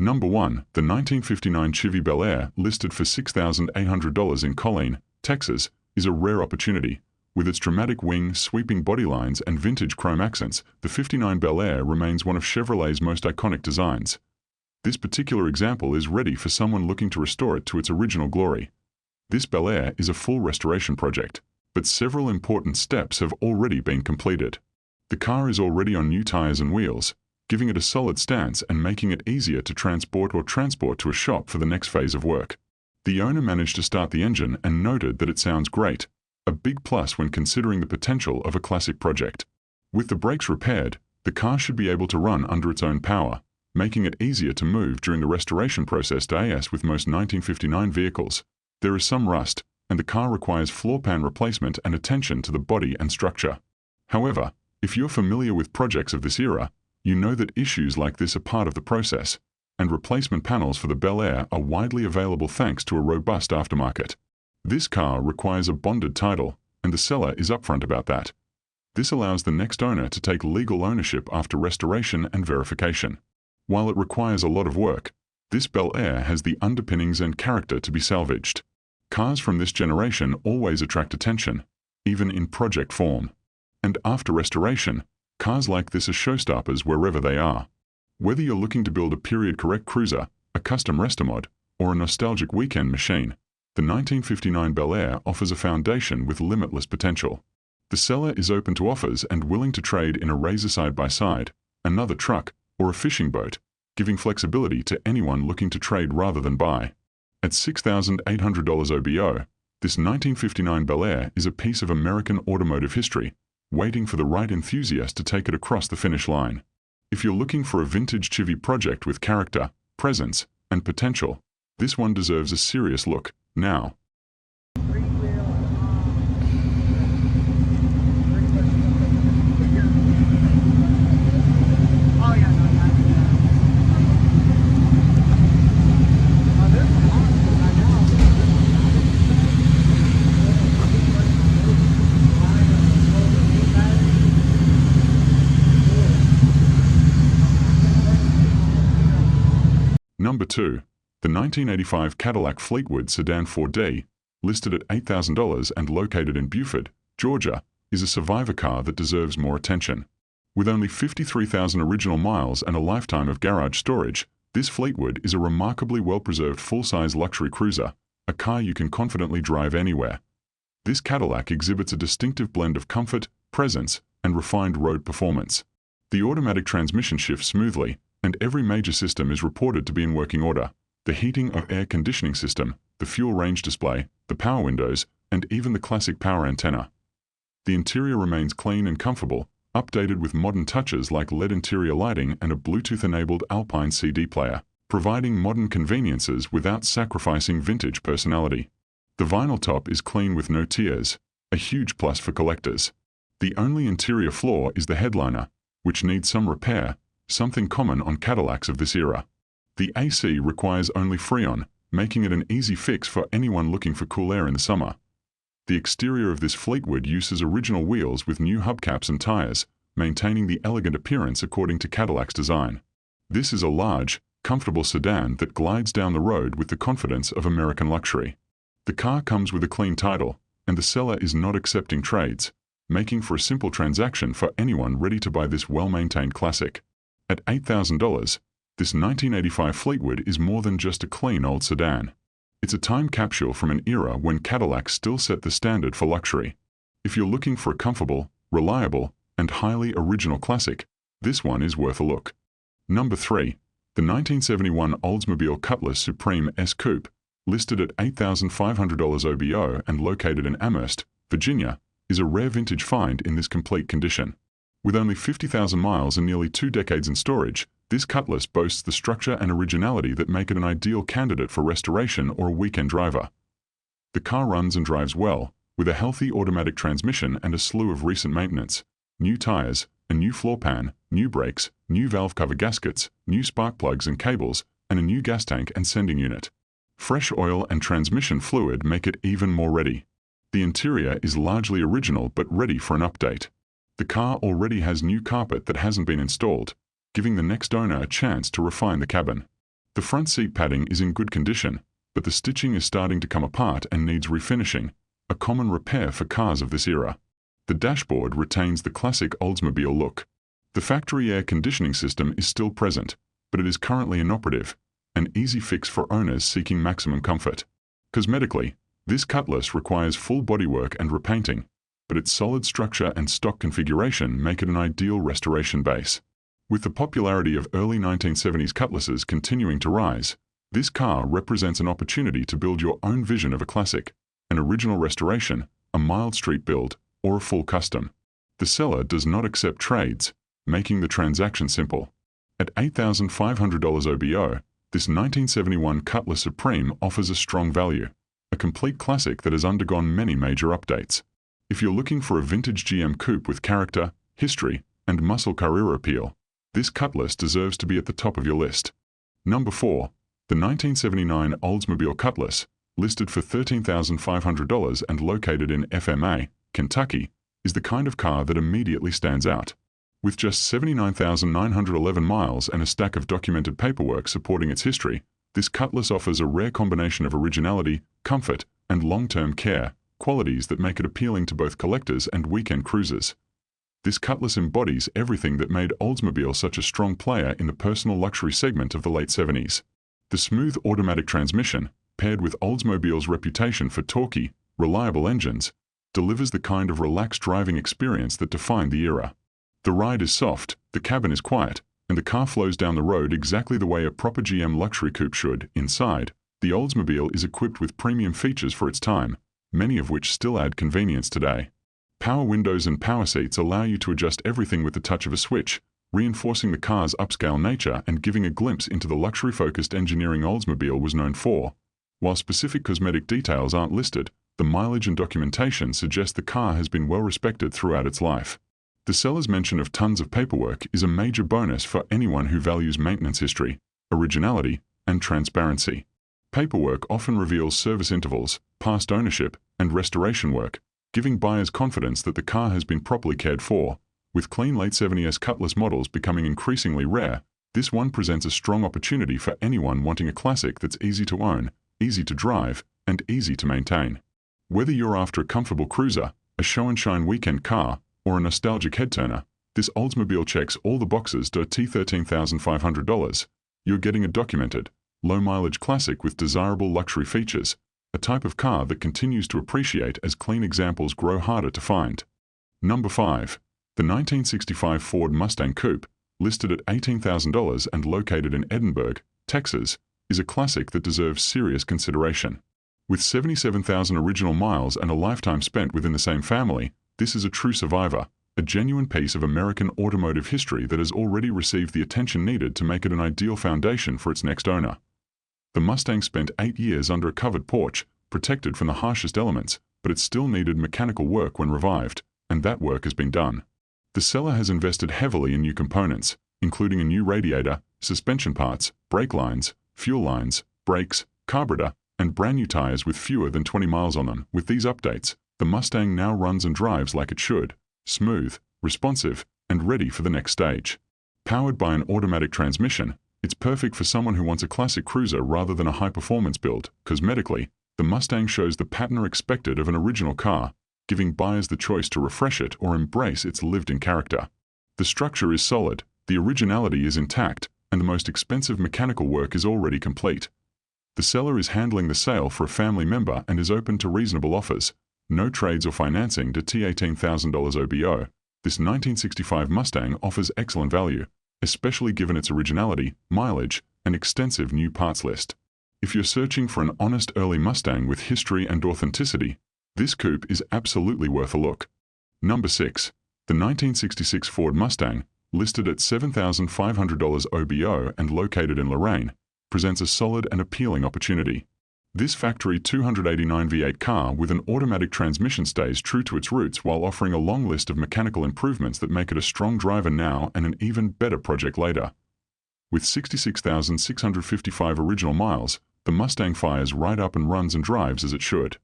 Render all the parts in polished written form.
Number 1. The 1959 Chevy Bel Air, listed for $6,800 in Colleen, Texas, is a rare opportunity. With its dramatic wing, sweeping body lines, and vintage chrome accents, the '59 Bel Air remains one of Chevrolet's most iconic designs. This particular example is ready for someone looking to restore it to its original glory. This Bel Air is a full restoration project, but several important steps have already been completed. The car is already on new tires and wheels, giving it a solid stance and making it easier to transport to a shop for the next phase of work. The owner managed to start the engine and noted that it sounds great, a big plus when considering the potential of a classic project. With the brakes repaired, the car should be able to run under its own power, making it easier to move during the restoration process. As with most 1959 vehicles, there is some rust, and the car requires floor pan replacement and attention to the body and structure. However, if you're familiar with projects of this era, you know that issues like this are part of the process, and replacement panels for the Bel Air are widely available thanks to a robust aftermarket. This car requires a bonded title, and the seller is upfront about that. This allows the next owner to take legal ownership after restoration and verification. While it requires a lot of work, this Bel Air has the underpinnings and character to be salvaged. Cars from this generation always attract attention, even in project form. And after restoration, cars like this are showstoppers wherever they are. Whether you're looking to build a period-correct cruiser, a custom restomod, or a nostalgic weekend machine, the 1959 Bel Air offers a foundation with limitless potential. The seller is open to offers and willing to trade in a Razor side-by-side, another truck, or a fishing boat, giving flexibility to anyone looking to trade rather than buy. At $6,800 OBO, this 1959 Bel Air is a piece of American automotive history, waiting for the right enthusiast to take it across the finish line. If you're looking for a vintage Chevy project with character, presence, and potential, this one deserves a serious look now. Number 2. The 1985 Cadillac Fleetwood Sedan 4D, listed at $8,000 and located in Beaufort, Georgia, is a survivor car that deserves more attention. With only 53,000 original miles and a lifetime of garage storage, this Fleetwood is a remarkably well-preserved full-size luxury cruiser, a car you can confidently drive anywhere. This Cadillac exhibits a distinctive blend of comfort, presence, and refined road performance. The automatic transmission shifts smoothly, and every major system is reported to be in working order. The heating or air conditioning system, the fuel range display, the power windows, and even the classic power antenna. The interior remains clean and comfortable, updated with modern touches like LED interior lighting and a Bluetooth-enabled Alpine CD player, providing modern conveniences without sacrificing vintage personality. The vinyl top is clean with no tears, a huge plus for collectors. The only interior flaw is the headliner, which needs some repair, something common on Cadillacs of this era. The AC requires only Freon, making it an easy fix for anyone looking for cool air in the summer. The exterior of this Fleetwood uses original wheels with new hubcaps and tires, maintaining the elegant appearance according to Cadillac's design. This is a large, comfortable sedan that glides down the road with the confidence of American luxury. The car comes with a clean title, and the seller is not accepting trades, making for a simple transaction for anyone ready to buy this well-maintained classic. At $8,000, this 1985 Fleetwood is more than just a clean old sedan. It's a time capsule from an era when Cadillac still set the standard for luxury. If you're looking for a comfortable, reliable, and highly original classic, this one is worth a look. Number 3. The 1971 Oldsmobile Cutlass Supreme S Coupe, listed at $8,500 OBO and located in Amherst, Virginia, is a rare vintage find in this complete condition. With only 50,000 miles and nearly 2 decades in storage, this Cutlass boasts the structure and originality that make it an ideal candidate for restoration or a weekend driver. The car runs and drives well, with a healthy automatic transmission and a slew of recent maintenance: new tires, a new floor pan, new brakes, new valve cover gaskets, new spark plugs and cables, and a new gas tank and sending unit. Fresh oil and transmission fluid make it even more ready. The interior is largely original but ready for an update. The car already has new carpet that hasn't been installed, giving the next owner a chance to refine the cabin. The front seat padding is in good condition, but the stitching is starting to come apart and needs refinishing, a common repair for cars of this era. The dashboard retains the classic Oldsmobile look. The factory air conditioning system is still present, but it is currently inoperative, an easy fix for owners seeking maximum comfort. Cosmetically, this Cutlass requires full bodywork and repainting, but its solid structure and stock configuration make it an ideal restoration base. With the popularity of early 1970s Cutlasses continuing to rise, this car represents an opportunity to build your own vision of a classic, an original restoration, a mild street build, or a full custom. The seller does not accept trades, making the transaction simple. At $8,500 OBO, this 1971 Cutlass Supreme offers a strong value, a complete classic that has undergone many major updates. If you're looking for a vintage GM coupe with character, history, and muscle car appeal, this Cutlass deserves to be at the top of your list. Number 4. The 1979 Oldsmobile Cutlass, listed for $13,500 and located in FMA, Kentucky, is the kind of car that immediately stands out. With just 79,911 miles and a stack of documented paperwork supporting its history, this Cutlass offers a rare combination of originality, comfort, and long-term care, qualities that make it appealing to both collectors and weekend cruisers. This Cutlass embodies everything that made Oldsmobile such a strong player in the personal luxury segment of the late 70s. The smooth automatic transmission, paired with Oldsmobile's reputation for torquey, reliable engines, delivers the kind of relaxed driving experience that defined the era. The ride is soft, the cabin is quiet, and the car flows down the road exactly the way a proper GM luxury coupe should. Inside, the Oldsmobile is equipped with premium features for its time, many of which still add convenience today. Power windows and power seats allow you to adjust everything with the touch of a switch, reinforcing the car's upscale nature and giving a glimpse into the luxury-focused engineering Oldsmobile was known for. While specific cosmetic details aren't listed, the mileage and documentation suggest the car has been well respected throughout its life. The seller's mention of tons of paperwork is a major bonus for anyone who values maintenance history, originality, and transparency. Paperwork often reveals service intervals, past ownership, and restoration work, giving buyers confidence that the car has been properly cared for. With clean late 70s Cutlass models becoming increasingly rare, this one presents a strong opportunity for anyone wanting a classic that's easy to own, easy to drive, and easy to maintain. Whether you're after a comfortable cruiser, a show-and-shine weekend car, or a nostalgic head-turner, this Oldsmobile checks all the boxes. $13,500. You're getting a documented, low-mileage classic with desirable luxury features, a type of car that continues to appreciate as clean examples grow harder to find. Number 5. The 1965 Ford Mustang Coupe, listed at $18,000 and located in Edinburgh, Texas, is a classic that deserves serious consideration. With 77,000 original miles and a lifetime spent within the same family, this is a true survivor, a genuine piece of American automotive history that has already received the attention needed to make it an ideal foundation for its next owner. The Mustang spent 8 years under a covered porch, protected from the harshest elements, but it still needed mechanical work when revived, and that work has been done. The seller has invested heavily in new components, including a new radiator, suspension parts, brake lines, fuel lines, brakes, carburetor, and brand new tires with fewer than 20 miles on them. With these updates, the Mustang now runs and drives like it should, smooth, responsive, and ready for the next stage. Powered by an automatic transmission, it's perfect for someone who wants a classic cruiser rather than a high-performance build. Cosmetically, the Mustang shows the patina expected of an original car, giving buyers the choice to refresh it or embrace its lived-in character. The structure is solid, the originality is intact, and the most expensive mechanical work is already complete. The seller is handling the sale for a family member and is open to reasonable offers. No trades or financing to $18,000 OBO. This 1965 Mustang offers excellent value, especially given its originality, mileage, and extensive new parts list. If you're searching for an honest early Mustang with history and authenticity, this coupe is absolutely worth a look. Number 6. The 1966 Ford Mustang, listed at $7,500 OBO and located in Lorraine, presents a solid and appealing opportunity. This factory 289 V8 car with an automatic transmission stays true to its roots while offering a long list of mechanical improvements that make it a strong driver now and an even better project later. With 66,655 original miles, the Mustang fires right up and runs and drives as it should.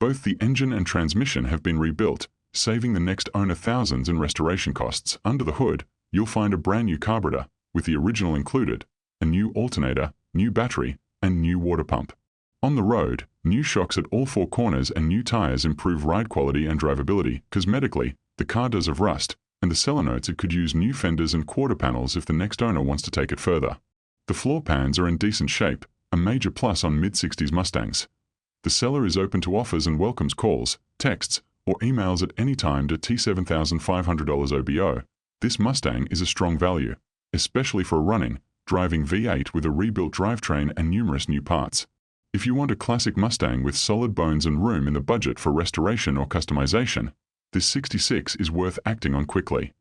Both the engine and transmission have been rebuilt, saving the next owner thousands in restoration costs. Under the hood, you'll find a brand new carburetor, with the original included, a new alternator, new battery, and new water pump. On the road, new shocks at all four corners and new tires improve ride quality and drivability. Cosmetically, the car does have rust, and the seller notes it could use new fenders and quarter panels if the next owner wants to take it further. The floor pans are in decent shape, a major plus on mid-60s Mustangs. The seller is open to offers and welcomes calls, texts, or emails at any time to $7,500 OBO. This Mustang is a strong value, especially for a running, driving V8 with a rebuilt drivetrain and numerous new parts. If you want a classic Mustang with solid bones and room in the budget for restoration or customization, this 66 is worth acting on quickly.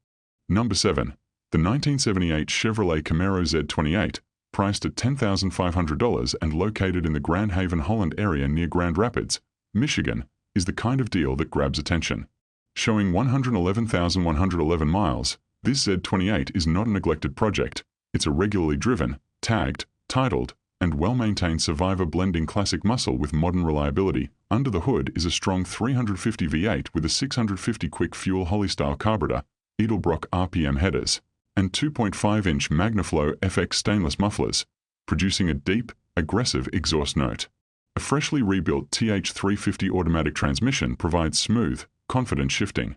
Number 7. The 1978 Chevrolet Camaro Z28, priced at $10,500 and located in the Grand Haven, Holland area near Grand Rapids, Michigan, is the kind of deal that grabs attention. Showing 111,111 miles, this Z28 is not a neglected project. It's a regularly driven, tagged, titled, and well-maintained survivor blending classic muscle with modern reliability. Under the hood is a strong 350 V8 with a 650 quick fuel Holley-style carburetor, Edelbrock RPM headers, and 2.5-inch MagnaFlow FX stainless mufflers, producing a deep, aggressive exhaust note. A freshly rebuilt TH350 automatic transmission provides smooth, confident shifting.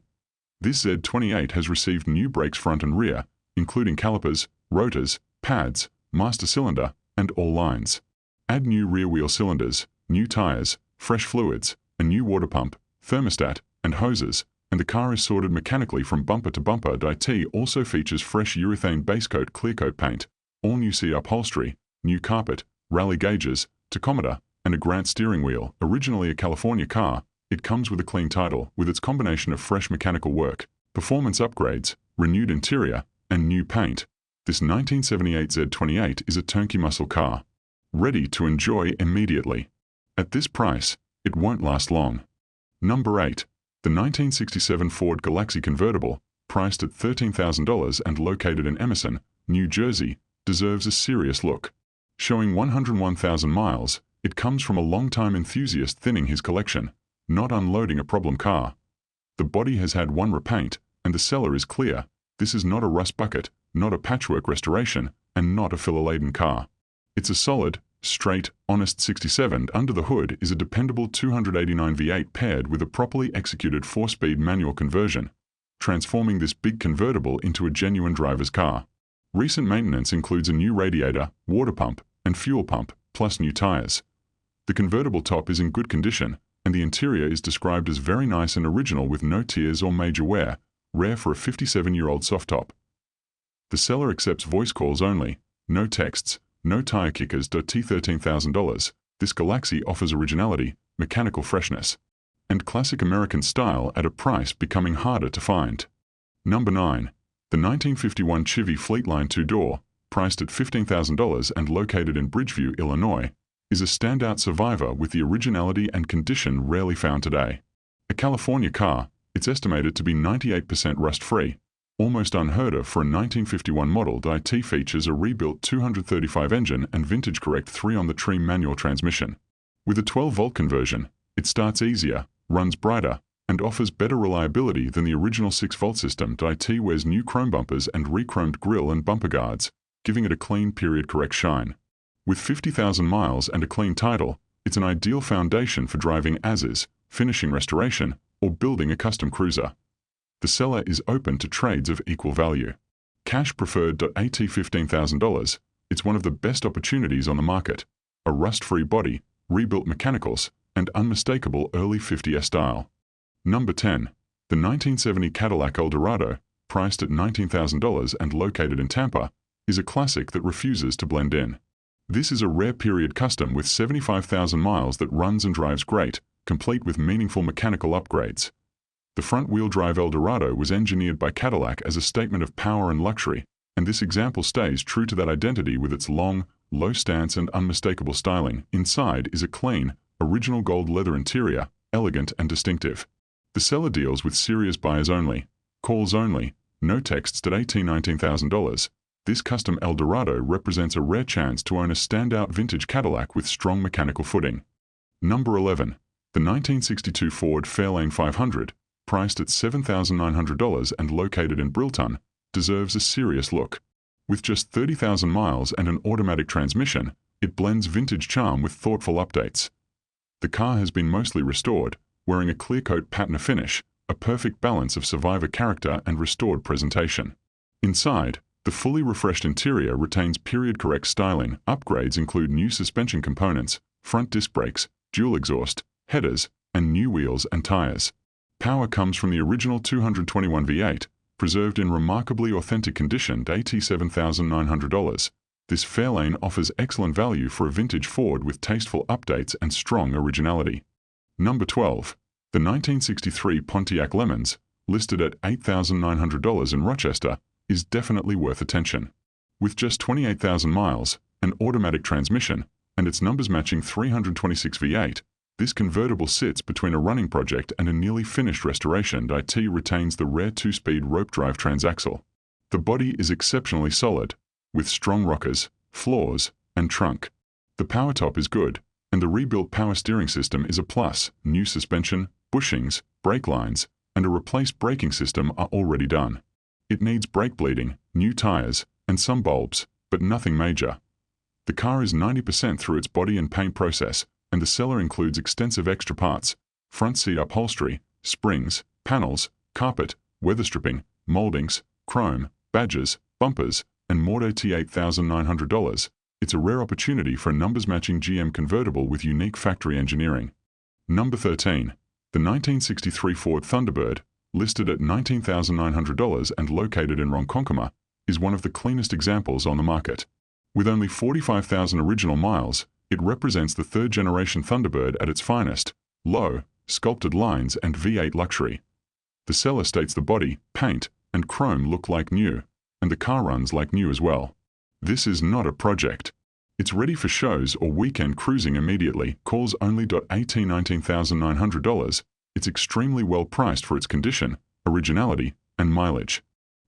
This Z28 has received new brakes front and rear, including calipers, rotors, pads, master cylinder, and all lines. Add new rear wheel cylinders, new tires, fresh fluids, a new water pump, thermostat, and hoses, and the car is sorted mechanically from bumper to bumper. It also features fresh urethane basecoat clearcoat paint, all new seat upholstery, new carpet, rally gauges, tachometer, and a Grant steering wheel. Originally a California car, it comes with a clean title with its combination of fresh mechanical work, performance upgrades, renewed interior, and new paint. This 1978 Z28 is a turnkey muscle car, ready to enjoy immediately. At this price, it won't last long. Number 8. The 1967 Ford Galaxy convertible, priced at $13,000 and located in Emerson, New Jersey, deserves a serious look. Showing 101,000 miles, it comes from a longtime enthusiast thinning his collection, not unloading a problem car. The body has had one repaint, and the seller is clear. This is not a rust bucket, not a patchwork restoration, and not a filler-laden car. It's a solid, straight, honest 67. Under the hood is a dependable 289 V8 paired with a properly executed 4-speed manual conversion, transforming this big convertible into a genuine driver's car. Recent maintenance includes a new radiator, water pump, and fuel pump, plus new tires. The convertible top is in good condition, and the interior is described as very nice and original with no tears or major wear, rare for a 57-year-old soft top. The seller accepts voice calls only, no texts, no tire kickers. $13,000. This Galaxy offers originality, mechanical freshness, and classic American style at a price becoming harder to find. Number 9. The 1951 Chevy Fleetline 2-door, priced at $15,000 and located in Bridgeview, Illinois, is a standout survivor with the originality and condition rarely found today. A California car, it's estimated to be 98% rust-free, almost unheard of for a 1951 model. It features a rebuilt 235 engine and vintage-correct 3-on-the-tree manual transmission. With a 12-volt conversion, it starts easier, runs brighter, and offers better reliability than the original 6-volt system. It wears new chrome bumpers and re-chromed grille and bumper guards, giving it a clean period-correct shine. With 50,000 miles and a clean title, it's an ideal foundation for driving as-is, finishing restoration, or building a custom cruiser. The seller is open to trades of equal value. Cash preferred. At $15,000, it's one of the best opportunities on the market. A rust-free body, rebuilt mechanicals, and unmistakable early 50s style. Number 10. The 1970 Cadillac Eldorado, priced at $19,000 and located in Tampa, is a classic that refuses to blend in. This is a rare period custom with 75,000 miles that runs and drives great, complete with meaningful mechanical upgrades. The front-wheel drive Eldorado was engineered by Cadillac as a statement of power and luxury, and this example stays true to that identity with its long, low stance and unmistakable styling. Inside is a clean, original gold leather interior, elegant and distinctive. The seller deals with serious buyers only, calls only, no texts. At $19,000. This custom Eldorado represents a rare chance to own a standout vintage Cadillac with strong mechanical footing. Number 11. The 1962 Ford Fairlane 500, priced at $7,900 and located in Brilton, deserves a serious look. With just 30,000 miles and an automatic transmission, It blends vintage charm with thoughtful updates. The car has been mostly restored, wearing a clear-coat patina finish, a perfect balance of survivor character and restored presentation. Inside, the fully refreshed interior retains period-correct styling. Upgrades include new suspension components, front disc brakes, dual exhaust, headers, and new wheels and tires. Power comes from the original 221 V8, preserved in remarkably authentic condition at $87,900. This Fairlane offers excellent value for a vintage Ford with tasteful updates and strong originality. Number 12. The 1963 Pontiac Lemons, listed at $8,900 in Rochester, is definitely worth attention. With just 28,000 miles, an automatic transmission, and its numbers matching 326 V8, this convertible sits between a running project and a nearly finished restoration. It retains the rare 2-speed rope drive transaxle. The body is exceptionally solid, with strong rockers, floors, and trunk. The power top is good, and the rebuilt power steering system is a plus. New suspension, bushings, brake lines, and a replaced braking system are already done. It needs brake bleeding, new tires, and some bulbs, but nothing major. The car is 90% through its body and paint process, and the seller includes extensive extra parts, front seat upholstery, springs, panels, carpet, weather stripping, moldings, chrome, badges, bumpers, and more. At $8,900, it's a rare opportunity for a numbers-matching GM convertible with unique factory engineering. Number 13. The 1963 Ford Thunderbird, listed at $19,900 and located in Ronkonkoma, is one of the cleanest examples on the market. With only 45,000 original miles, it represents the third-generation Thunderbird at its finest: low, sculpted lines and V8 luxury. The seller states the body, paint, and chrome look like new, and the car runs like new as well. This is not a project. It's ready for shows or weekend cruising immediately. Calls only. $19,900. It's extremely well priced for its condition, originality, and mileage.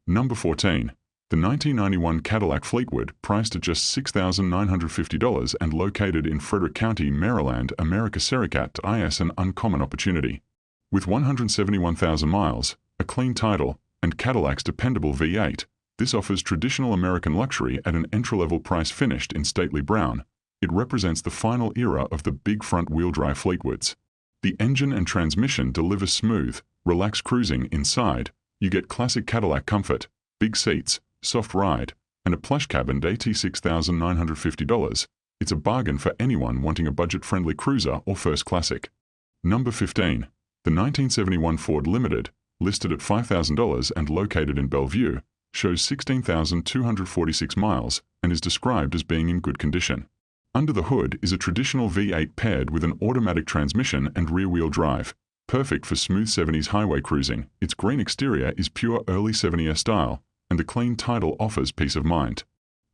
Number 14. The 1991 Cadillac Fleetwood, priced at just $6,950 and located in Frederick County, Maryland, America. Sericat is an uncommon opportunity. With 171,000 miles, a clean title, and Cadillac's dependable V8, this offers traditional American luxury at an entry-level price. Finished in stately brown, it represents the final era of the big front-wheel drive Fleetwoods. The engine and transmission deliver smooth, relaxed cruising. Inside, you get classic Cadillac comfort, big seats, soft ride, and a plush cabin. At $6,950, it's a bargain for anyone wanting a budget-friendly cruiser or first classic. Number 15. The 1971 Ford Limited, listed at $5,000 and located in Bellevue, shows 16,246 miles and is described as being in good condition. Under the hood is a traditional V8 paired with an automatic transmission and rear-wheel drive, perfect for smooth 70s highway cruising. Its green exterior is pure early 70s style, and the clean title offers peace of mind.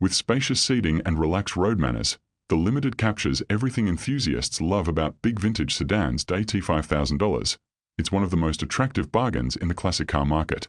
With spacious seating and relaxed road manners, the Limited captures everything enthusiasts love about big vintage sedans. At $5,000, it's one of the most attractive bargains in the classic car market.